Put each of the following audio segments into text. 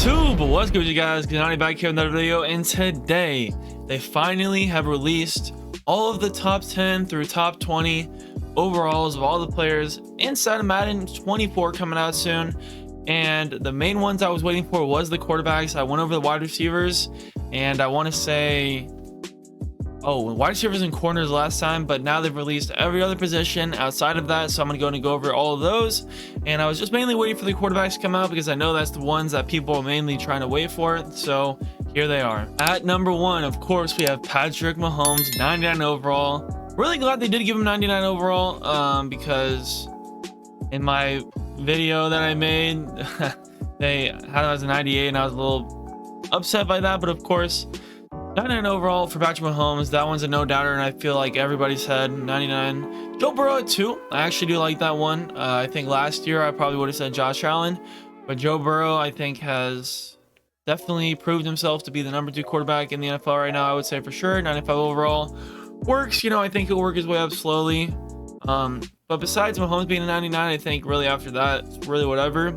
YouTube, what's good, you guys? Kanani back here with another video, and today they finally have released all of the top 10 through top 20 overalls of all the players inside of Madden 24 coming out soon. And the main ones I was waiting for was the quarterbacks. I went over the wide receivers, and I want to say, wide receivers and corners last time, but now they've released every other position outside of that, so I'm going to go over all of those. And I was just mainly waiting for the quarterbacks to come out because I know that's the ones that people are mainly trying to wait for, so here they are. At number 1, of course, we have Patrick Mahomes, 99 overall. Really glad they did give him 99 overall, because in my video that I made they had him as a 98 and I was a little upset by that, but of course 99 overall for Patrick Mahomes, that one's a no doubter, and I feel like everybody's had 99. Joe Burrow at 2, I actually do like that one. I think last year I probably would have said Josh Allen, but Joe Burrow I think has definitely proved himself to be the number 2 quarterback in the NFL right now. I would say for sure 95 overall works. I think he'll work his way up slowly, but besides Mahomes being a 99, I think really after that it's really whatever.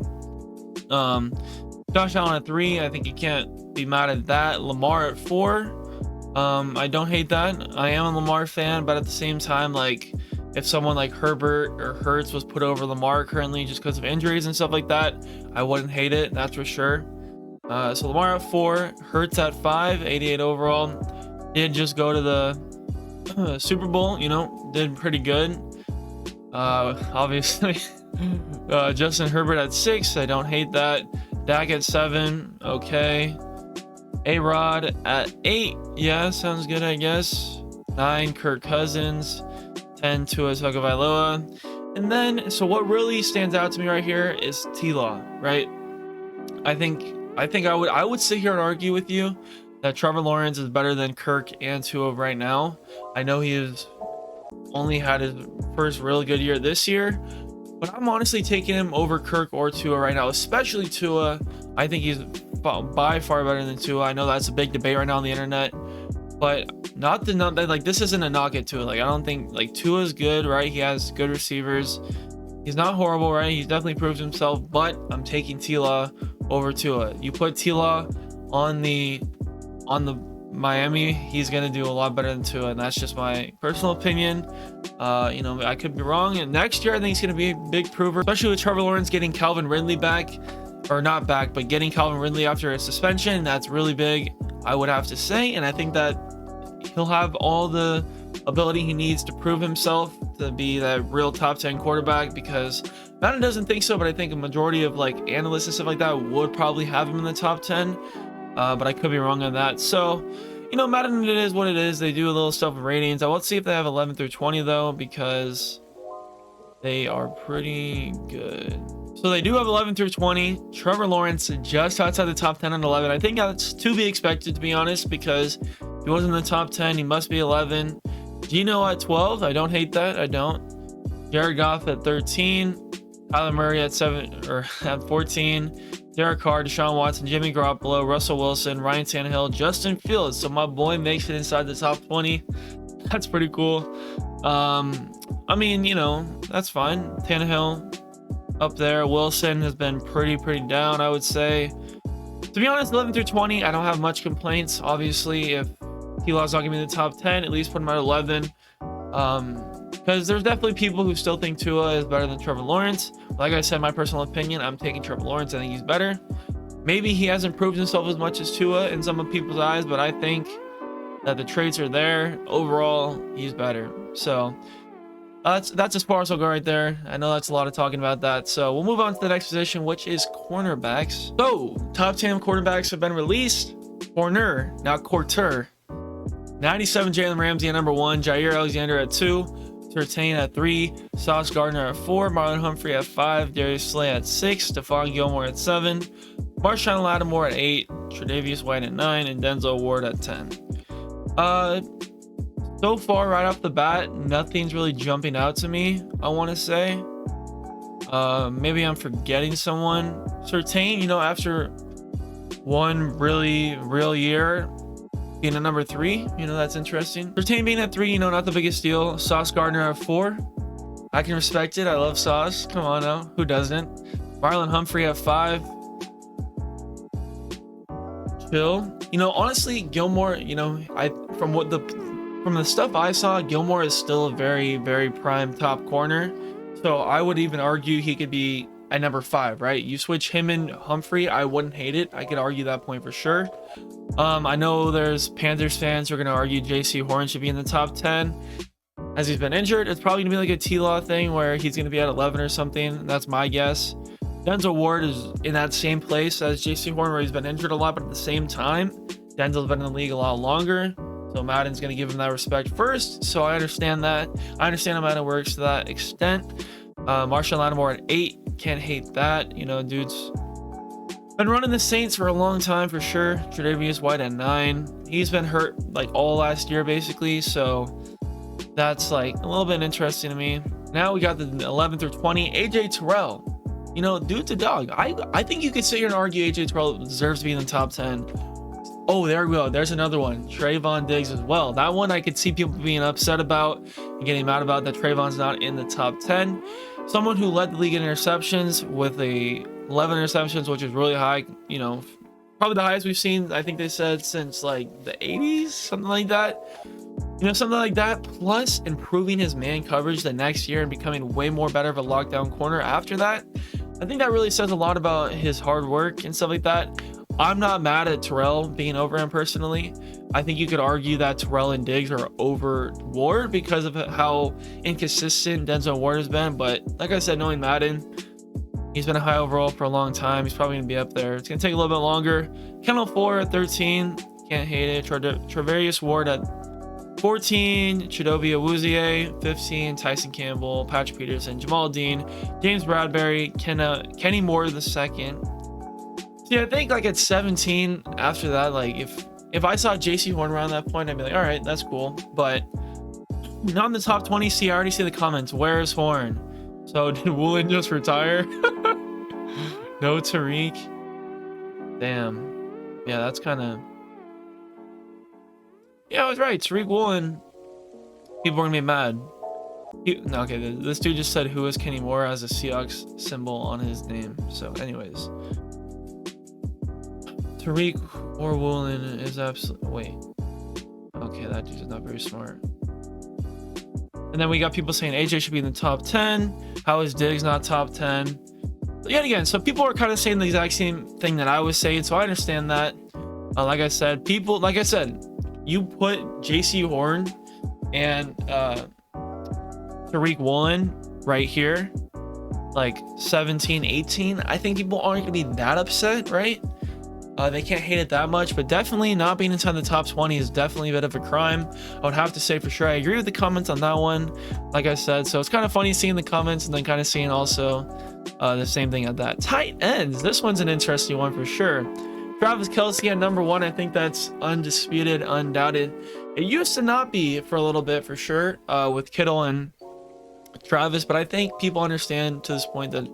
Josh Allen at 3, I think you can't be mad at that. Lamar at 4, I don't hate that. I am a Lamar fan, but at the same time, like, if someone like Herbert or Hurts was put over Lamar currently just because of injuries and stuff like that, I wouldn't hate it, that's for sure. So Lamar at 4, Hurts at 5, 88 overall. Did just go to the Super Bowl, did pretty good. Obviously Justin Herbert at 6, I don't hate that. Dak at 7, okay. A-Rod at 8, yeah, sounds good, I guess. 9, Kirk Cousins. 10, Tua Tagovailoa. And then, so what really stands out to me right here is TLAW, right? I think I would sit here and argue with you that Trevor Lawrence is better than Kirk and Tua right now. I know he has only had his first really good year this year, but I'm honestly taking him over Kirk or Tua right now, especially Tua. I think he's by far better than Tua. I know that's a big debate right now on the internet, but like, this isn't a knock at Tua. Like, I don't think, like, Tua's good, right? He has good receivers. He's not horrible, right? He's definitely proved himself, but I'm taking TLAW over Tua. You put TLAW on the Miami, he's gonna do a lot better than Tua, and that's just my personal opinion. I could be wrong, and next year I think he's gonna be a big prover, especially with Trevor Lawrence getting Calvin Ridley back, or not back, but getting Calvin Ridley after a suspension. That's really big, I would have to say, and I think that he'll have all the ability he needs to prove himself to be that real top 10 quarterback, because Madden doesn't think so, but I think a majority of like analysts and stuff like that would probably have him in the top 10. But I could be wrong on that. So, Madden, it is what it is. They do a little stuff with ratings. I will see if they have 11 through 20 though, because they are pretty good. So they do have 11 through 20. Trevor Lawrence just outside the top 10 and 11. I think that's to be expected, to be honest, because he wasn't in the top 10. He must be 11. Gino at 12. I don't hate that. I don't. Jared Goff at 13. Kyler Murray at 14. Derek Carr, Deshaun Watson, Jimmy Garoppolo, Russell Wilson, Ryan Tannehill, Justin Fields. So my boy makes it inside the top 20. That's pretty cool. I mean, that's fine. Tannehill up there. Wilson has been pretty down, I would say. To be honest, 11 through 20, I don't have much complaints. Obviously, if TLAW's not gonna be in the top 10, at least put him at 11. Because there's definitely people who still think Tua is better than Trevor Lawrence. Like I said, my personal opinion, I'm taking Trevor Lawrence. I think he's better. Maybe he hasn't proved himself as much as Tua in some of people's eyes, but I think that the traits are there. Overall, he's better. So that's as far as I'll go right there. I know that's a lot of talking about that. So we'll move on to the next position, which is cornerbacks. So top 10 quarterbacks have been released. Corner, not quarter. 97, Jalen Ramsey at number 1. Jair Alexander at 2. Surtain at 3, Sauce Gardner at 4, Marlon Humphrey at 5, Darius Slay at 6, Stephon Gilmore at 7, Marshawn Lattimore at 8, Tre'Davious White at 9, and Denzel Ward at 10. So far, right off the bat, nothing's really jumping out to me, I want to say. Maybe I'm forgetting someone. Surtain, after one really real year, being a number 3, that's interesting. Surtain being at 3, not the biggest deal. Sauce Gardner at 4. I can respect it. I love Sauce. Come on now. Who doesn't? Marlon Humphrey at 5. chill. You know, honestly, Gilmore, you know, from the stuff I saw, Gilmore is still a very, very prime top corner. So I would even argue he could be at number 5, right? You switch him and Humphrey, I wouldn't hate it. I could argue that point for sure. I know there's Panthers fans who are going to argue JC Horn should be in the top 10 as he's been injured. It's probably going to be like a TLAW thing where he's going to be at 11 or something. That's my guess. Denzel Ward is in that same place as JC Horn where he's been injured a lot, but at the same time, Denzel's been in the league a lot longer. So Madden's going to give him that respect first. So I understand that. I understand how Madden works to that extent. Marshall Lattimore at 8. Can't hate that. You know, dude's been running the Saints for a long time for sure. Tre'Davious White at 9. He's been hurt like all last year basically. So that's like a little bit interesting to me. Now we got the 11 through 20. AJ Terrell. You know, dude's a dog. I think you could sit here and argue AJ Terrell deserves to be in the top 10. Oh, there we go. There's another one. Trayvon Diggs as well. That one I could see people being upset about and getting mad about that Trayvon's not in the top 10. Someone who led the league in interceptions with 11 interceptions, which is really high. You know, probably the highest we've seen, I think they said, since like the 80s, something like that. You know, something like that. Plus improving his man coverage the next year and becoming way more better of a lockdown corner after that. I think that really says a lot about his hard work and stuff like that. I'm not mad at Terrell being over him personally. I think you could argue that Terrell and Diggs are over Ward because of how inconsistent Denzel Ward has been. But like I said, knowing Madden, he's been a high overall for a long time. He's probably going to be up there. It's going to take a little bit longer. Kennel 4 at 13. Can't hate it. Travarius Ward at 14. Chidobe Awuzie. 15. Tyson Campbell. Patrick Peterson. Jamal Dean. James Bradbury. Kenny Moore II. Yeah, I think like at 17 after that, like if I saw JC Horn around that point, I'd be like, all right, that's cool. But not in the top 20. See, I already see the comments. Where's Horn? So did Woolen just retire? No Tariq. Damn. Yeah, that's kind of. Yeah, I was right. Tariq Woolen. People are gonna be mad. No, okay, this dude just said who is Kenny Moore as a Seahawks symbol on his name. So, anyways. Tariq or Woolen is absolutely. Wait. Okay, that dude's not very smart. And then we got people saying AJ should be in the top 10. How is Diggs not top 10? Yet again, so people are kind of saying the exact same thing that I was saying, so I understand that. Like I said, you put JC Horn and Tariq Woolen right here, like 17, 18. I think people aren't gonna be that upset, right? They can't hate it that much, but definitely not being inside the top 20 is definitely a bit of a crime. I would have to say for sure. I agree with the comments on that one, like I said. So it's kind of funny seeing the comments and then kind of seeing also the same thing at that. Tight ends. This one's an interesting one for sure. Travis Kelce at number 1. I think that's undisputed, undoubted. It used to not be for a little bit for sure with Kittle and Travis, but I think people understand to this point that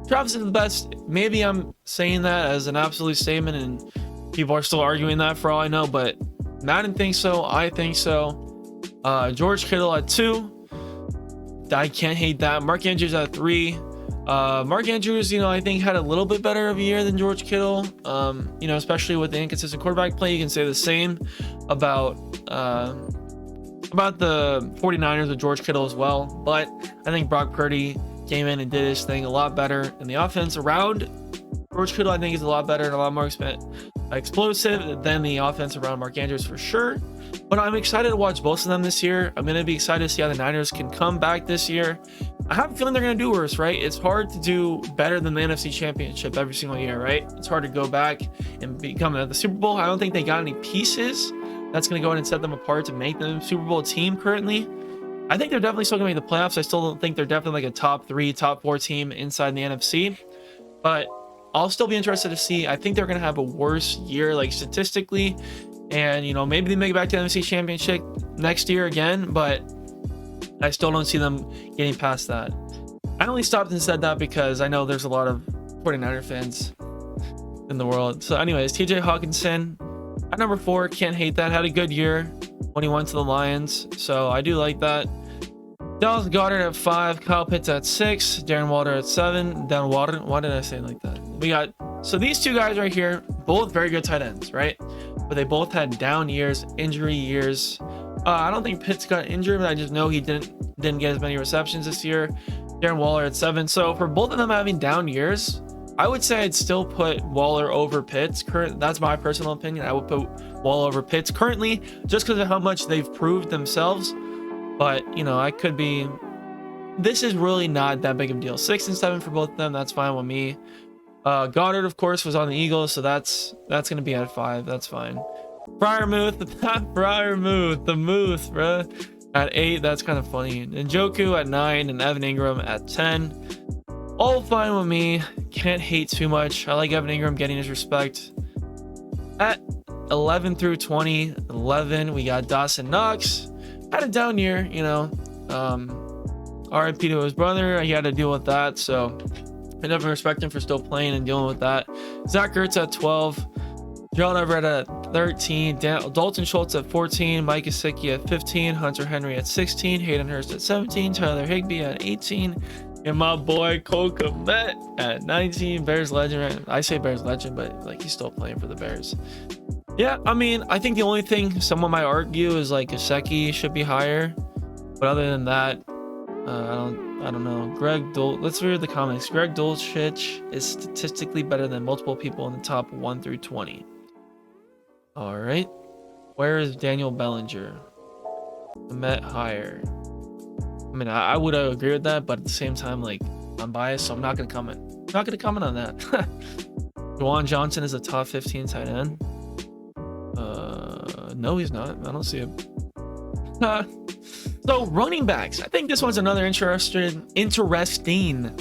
Travis is the best. Maybe I'm saying that as an absolute statement and people are still arguing that for all I know, but Madden thinks so. I think so. George Kittle at 2. I can't hate that. Mark Andrews at 3. Mark Andrews, you know, I think had a little bit better of a year than George Kittle. You know, especially with the inconsistent quarterback play. You can say the same about the 49ers with George Kittle as well, but I think Brock Purdy came in and did his thing a lot better, and the offense around George Kittle I think is a lot better and a lot more explosive than the offense around Mark Andrews for sure. But I'm excited to watch both of them this year. I'm going to be excited to see how the Niners can come back this year. I have a feeling they're going to do worse, right? It's hard to do better than the NFC Championship every single year, right? It's hard to go back and become the Super Bowl. I don't think they got any pieces that's going to go in and set them apart to make them a Super Bowl team currently. I think they're definitely still going to make the playoffs. I still don't think they're definitely like a top 3, top 4 team inside the NFC. But I'll still be interested to see. I think they're going to have a worse year, like statistically. And, you know, maybe they make it back to the NFC Championship next year again. But I still don't see them getting past that. I only stopped and said that because I know there's a lot of 49er fans in the world. So anyways, TJ Hawkinson at number 4, can't hate that. Had a good year when he went to the Lions, so I do like that. Dallas Goedert at 5, Kyle Pitts at 6, Darren Waller at 7. Darren Waller, why did I say it like that? We got So these two guys right here, both very good tight ends, right? But they both had down years, injury years. I don't think Pitts got injured, but I just know he didn't get as many receptions this year. Darren Waller at 7. So for both of them having down years, I would say I'd still put Waller over Pitts. That's my personal opinion. I would put Waller over Pitts currently, just because of how much they've proved themselves. But you know, I could be. This is really not that big of a deal. 6 and 7 for both of them. That's fine with me. Goddard, of course, was on the Eagles, so that's gonna be at 5. That's fine. Fryermuth, the Muth, bruh, at 8. That's kind of funny. Njoku at 9 and Evan Ingram at 10. All fine with me. Can't hate too much. I like Evan Ingram getting his respect. At 11 through 20, 11, we got Dawson Knox. Had a down year, you know. RIP to his brother. He had to deal with that, so I definitely respect him for still playing and dealing with that. Zach Ertz at 12. Gerald Everett at 13. Dalton Schultz at 14. Mike Gesicki at 15. Hunter Henry at 16. Hayden Hurst at 17. Tyler Higbee at 18. And my boy Cole Kmet at 19. Bears legend. I say Bears legend, but like he's still playing for the Bears. Yeah, I mean, I think the only thing someone might argue is like Gesicki should be higher. But other than that, I don't know. Let's read the comments. Greg Dulcich is statistically better than multiple people in the top 1 through 20. All right. Where is Daniel Bellinger? Met higher. I mean, I would agree with that, but at the same time, like, I'm biased, so I'm not gonna comment. Not gonna comment on that. Juwan Johnson is a top 15 tight end. No, he's not. I don't see him. So running backs, I think this one's another interesting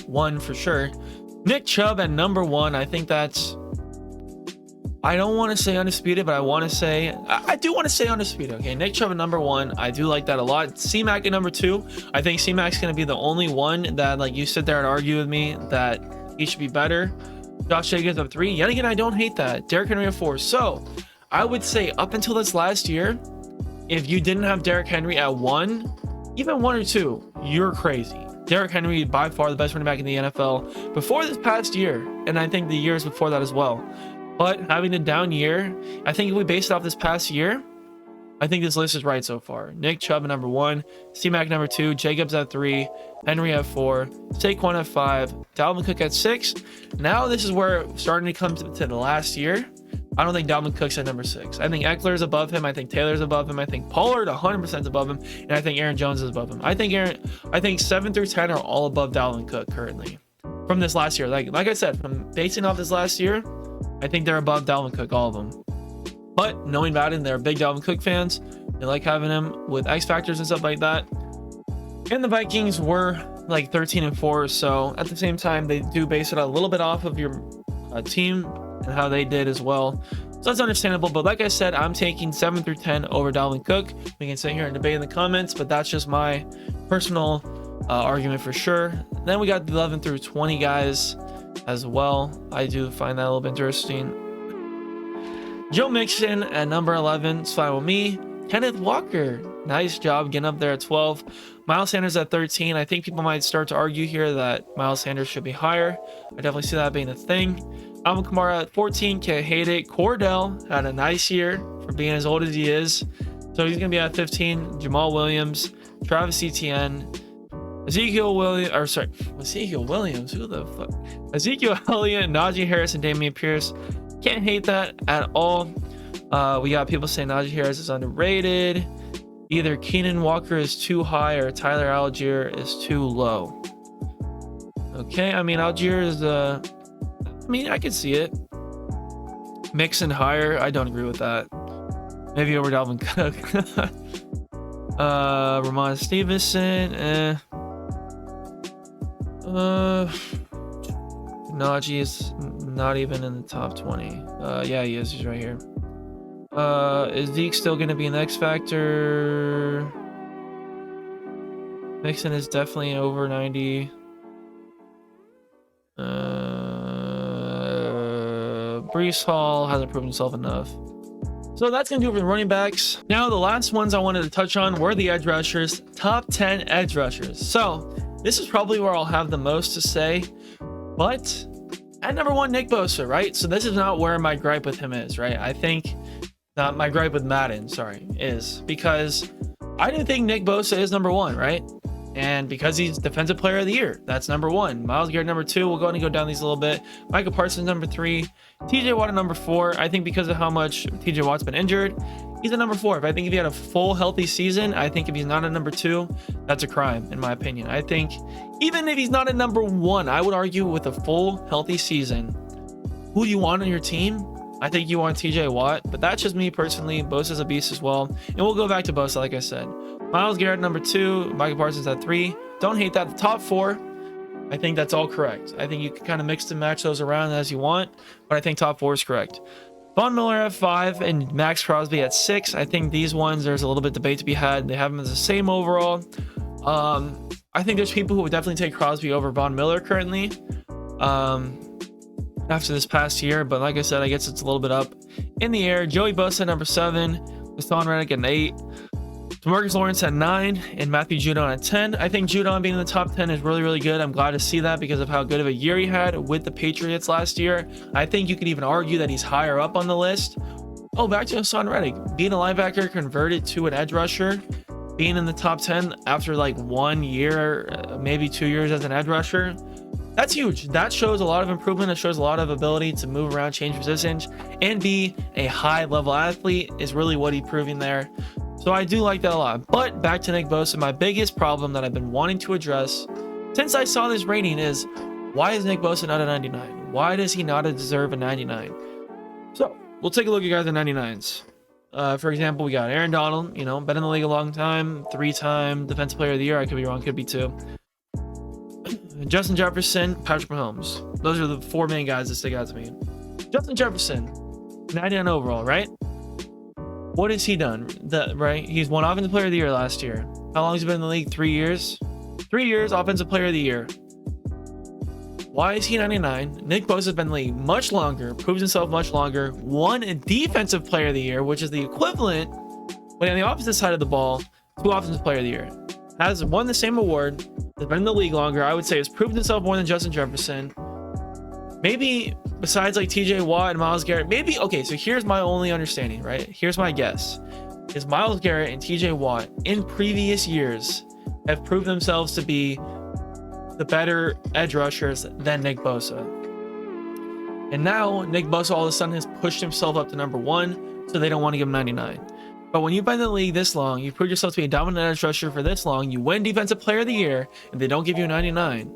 one for sure. Nick Chubb at number 1. I think that's, I don't want to say undisputed, but I want to say, I do want to say undisputed. Okay, Nick Chubb at number 1. I do like that a lot. C-Mac at number 2. I think C-Mac's going to be the only one that like you sit there and argue with me that he should be better. Josh Jacobs at 3. Yet again, I don't hate that. Derrick Henry at 4. So I would say up until this last year, if you didn't have Derrick Henry at 1, even 1 or 2, you're crazy. Derrick Henry, by far the best running back in the NFL before this past year, and I think the years before that as well. But having a down year, I think if we base it off this past year, I think this list is right so far. Nick Chubb at number 1, C-Mac number 2, Jacobs at 3, Henry at 4, Saquon at 5, Dalvin Cook at 6. Now this is where we're starting to come to the last year. I don't think Dalvin Cook's at number 6. I think Eckler's above him. I think Taylor's above him. I think Pollard 100% above him, and I think Aaron Jones is above him. I think 7 through 10 are all above Dalvin Cook currently from this last year. Like I said, from basing off this last year, I think they're above Dalvin Cook, all of them. But knowing Madden, they're big Dalvin Cook fans. They like having him with X factors and stuff like that. And the Vikings were like 13 and 4, so at the same time, they do base it a little bit off of your team and how they did as well. So that's understandable. But like I said, I'm taking 7 through 10 over Dalvin Cook. We can sit here and debate in the comments, but that's just my personal argument for sure. Then we got the 11 through 20 guys as well. I do find that a little bit interesting. Joe Mixon at number 11 is fine with me. Kenneth Walker, nice job getting up there at 12. Miles Sanders at 13. I think people might start to argue here that Miles Sanders should be higher. I definitely see that being a thing. Alvin Kamara at 14. Can't hate it. Cordell had a nice year for being as old as he is. So he's going to be at 15. Jamal Williams, Travis Etienne, Ezekiel Williams. Who the fuck? Ezekiel Elliott, Najee Harris, and Damian Pierce. Can't hate that at all. We got people saying Najee Harris is underrated. Either Keenan Walker is too high or Tyler Algier is too low. Okay, I mean, Algier is I can see it. Mixon higher. I don't agree with that. Maybe over Dalvin Cook. Ramon Stevenson. Najee is not even in the top 20. Yeah, he is. He's right here. Is Zeke still going to be an X factor? Mixon is definitely over 90. Breece Hall hasn't proven himself enough. So that's going to do it for the running backs. Now, the last ones I wanted to touch on were the edge rushers. Top 10 edge rushers. So this is probably where I'll have the most to say. But At number 1, Nick Bosa, right? So this is not where my gripe with him is, right? I think not my gripe with Madden, sorry, is because I do think Nick Bosa is number 1, right? And because he's defensive player of the year, that's number 1. Myles Garrett number 2. We'll go ahead and go down these a little bit. Micah Parsons number 3. TJ Watt number 4. I think because of how much TJ Watt's been injured, he's a number 4. I think if he had a full healthy season, I think if he's not a number 2, that's a crime in my opinion. I think even if he's not a number 1, I would argue with a full healthy season, who do you want on your team? I think you want TJ Watt, but that's just me personally. Bosa's a beast as well. And we'll go back to Bosa, like I said. Myles Garrett number 2, Micah Parsons at 3. Don't hate that. The top 4, I think that's all correct. I think you can kind of mix and match those around as you want, but I think top 4 is correct. Von Miller at 5 and Max Crosby at 6. I think these ones, there's a little bit of debate to be had. They have them as the same overall. I think there's people who would definitely take Crosby over Von Miller currently. After this past year, but like I said, I guess it's a little bit up in the air. Joey Bosa number 7, Hassan Reddick at 8, DeMarcus Lawrence at 9, and Matthew Judon at 10. I think Judon being in the top 10 is really, really good. I'm glad to see that because of how good of a year he had with the Patriots last year. I think you could even argue that he's higher up on the list. Oh, back to Hassan Reddick, being a linebacker converted to an edge rusher, being in the top 10 after like 1 year, maybe 2 years as an edge rusher. That's huge. That shows a lot of improvement. It shows a lot of ability to move around, change positions, and be a high-level athlete is really what he's proving there. So I do like that a lot. But back to Nick Bosa, my biggest problem that I've been wanting to address since I saw this rating is, why is Nick Bosa not a 99? Why does he not deserve a 99? So we'll take a look at guys at 99s. For example, we got Aaron Donald, you know, been in the league a long time, 3-time defensive player of the year. I could be wrong, could be 2. Justin Jefferson, Patrick Mahomes. Those are the 4 main guys that stick out to me. Justin Jefferson, 99 overall, right? What has he done? Right? He's won Offensive Player of the Year last year. How long has he been in the league? 3 years? 3 years, Offensive Player of the Year. Why is he 99? Nick Bosa has been in the league much longer, proves himself much longer, won a Defensive Player of the Year, which is the equivalent, but on the opposite side of the ball, to Offensive Player of the Year. Has won the same award, has been in the league longer. I would say has proven himself more than Justin Jefferson. Maybe besides like TJ Watt and Myles Garrett, maybe, okay, so here's my only understanding, right? Here's my guess. Is Myles Garrett and TJ Watt in previous years have proved themselves to be the better edge rushers than Nick Bosa. And now Nick Bosa all of a sudden has pushed himself up to number 1, so they don't want to give him 99. But when you've been in the league this long, you prove yourself to be a dominant edge rusher for this long, you win Defensive Player of the Year, and they don't give you a 99.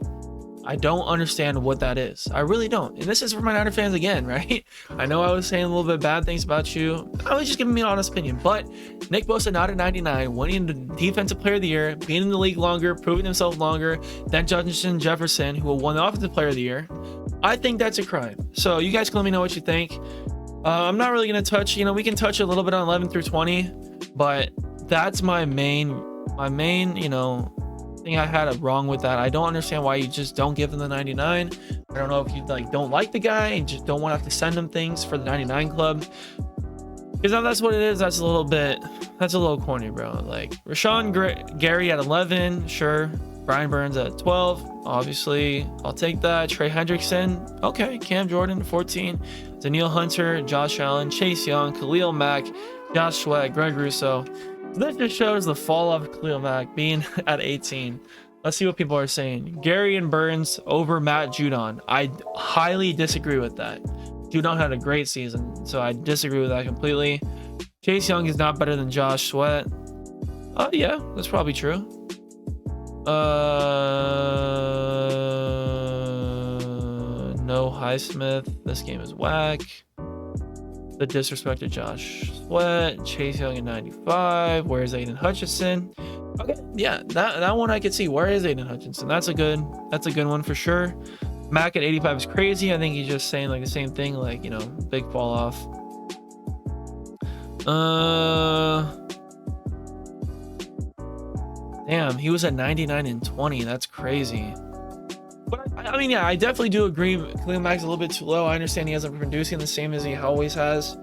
I don't understand what that is. I really don't. And this is for my Niner fans again, right? I know I was saying a little bit bad things about you. I was just giving me an honest opinion. But Nick Bosa not at 99, winning the Defensive Player of the Year, being in the league longer, proving himself longer than Justin Jefferson, who won the Offensive Player of the Year. I think that's a crime. So you guys can let me know what you think. I'm not really going to touch, you know, we can touch a little bit on 11 through 20, but that's my main, you know, thing I had wrong with that. I don't understand why you just don't give him the 99. I don't know if you like don't like the guy and just don't want to have to send him things for the 99 club. Because if that's what it is, that's a little corny, bro. Like Rashawn Gary at 11, sure. Brian Burns at 12, obviously, I'll take that. Trey Hendrickson, okay. Cam Jordan, 14. Daniil Hunter, Josh Allen, Chase Young, Khalil Mack, Josh Sweat, Greg Russo. This just shows the fall of Khalil Mack being at 18. Let's see what people are saying. Gary and Burns over Matt Judon. I highly disagree with that. Judon had a great season, so I disagree with that completely. Chase Young is not better than Josh Sweat. Oh, yeah, that's probably true. No Highsmith. This game is whack. The disrespect to Josh Sweat. Chase Young at 95. Where's Aiden Hutchinson? Okay, yeah, that one I could see. Where is Aiden Hutchinson? That's a good one for sure. Mac at 85 is crazy. I think he's just saying like the same thing, like, you know, big fall off. Damn, he was at 99 and 20. That's crazy. But I mean, yeah, I definitely do agree. Khalil Mack's a little bit too low. I understand he hasn't been producing the same as he always has.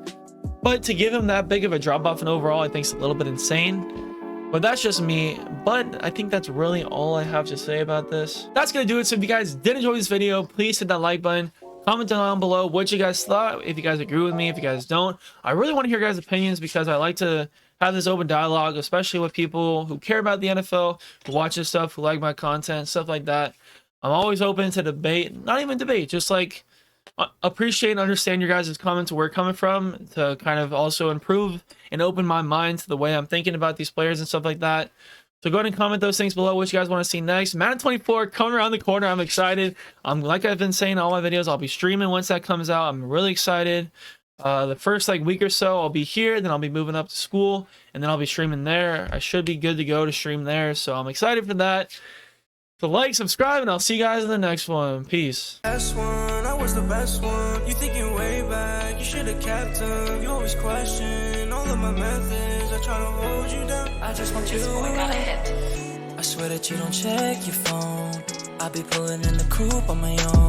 But to give him that big of a drop off in overall, I think it's a little bit insane. But that's just me. But I think that's really all I have to say about this. That's going to do it. So if you guys did enjoy this video, please hit that like button. Comment down below what you guys thought, if you guys agree with me, if you guys don't. I really want to hear guys' opinions because I like to have this open dialogue, especially with people who care about the NFL, who watch this stuff, who like my content, stuff like that. I'm always open to debate, not even debate, just like appreciate and understand your guys' comments, where we're coming from, to kind of also improve and open my mind to the way I'm thinking about these players and stuff like that. So go ahead and comment those things below, what you guys want to see next. Madden 24 coming around the corner. I'm excited. Like I've been saying in all my videos, I'll be streaming once that comes out. I'm really excited. The first like week or so I'll be here, then I'll be moving up to school, and then I'll be streaming there. I should be good to go to stream there, so I'm excited for that. So like, subscribe, and I'll see you guys in the next one. Peace. Best one, I was the best one. You thinking way back, you should have kept them. You always question all of my methods. I try to hold you down, I just want you around. I swear that you don't check your phone. I be pulling in the coupe on my own.